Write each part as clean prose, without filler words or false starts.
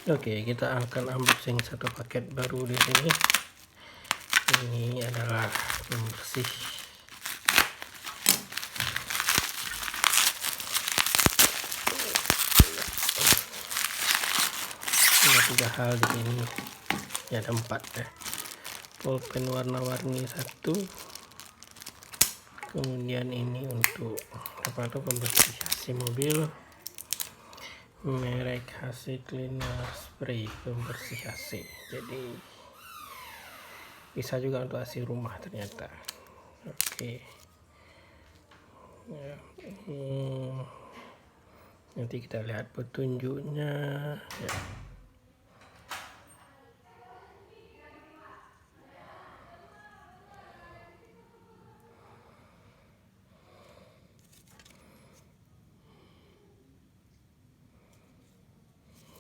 Oke, kita akan unboxing satu paket baru di sini. Ini adalah pembersih. Ada 3 hal di sini. Ya, ada 4 ya. Pulpen warna-warni 1. Kemudian ini untuk pembersih AC mobil. Merek AC Cleaner Spray pembersih AC. Jadi bisa juga untuk AC rumah ternyata. Oke. Ya. Nanti kita lihat petunjuknya ya.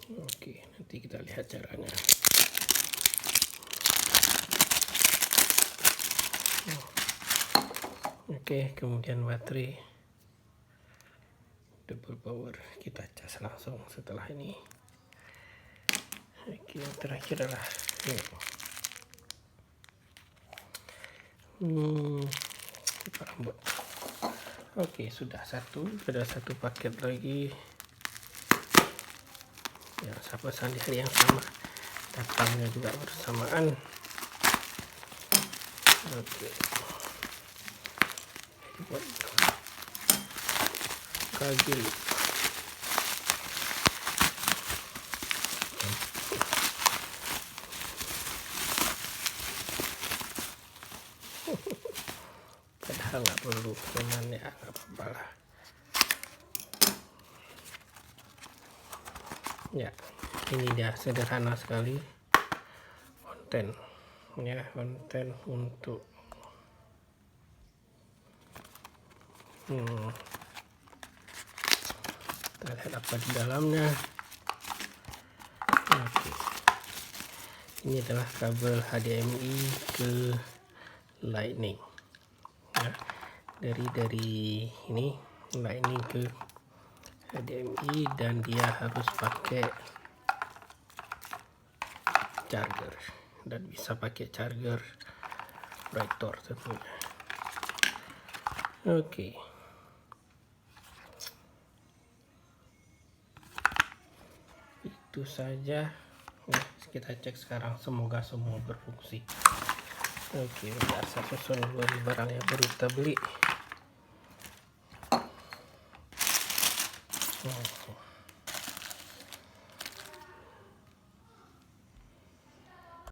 Oke, nanti kita lihat caranya. Oke, kemudian baterai double power, kita cas langsung setelah ini. Oke, yang terakhir adalah rambut. Oke, sudah ada satu paket lagi yang saya pesan di hari yang sama, datangnya juga bersamaan. Oke, buat kagil. Padahal nggak perlu, cuman ya nggak apa-apa lah. Ya, ini dia, sederhana sekali. Konten ya, konten untuk kita lihat apa di dalamnya. Oke. Ini adalah kabel HDMI ke Lightning ya. Dari ini Lightning ke HDMI, dan dia harus pakai charger, dan bisa pakai charger Breaktor tentunya. Oke. Itu saja ya, kita cek sekarang, semoga semua berfungsi. Oke, biasa susun beli barang yang baru kita beli.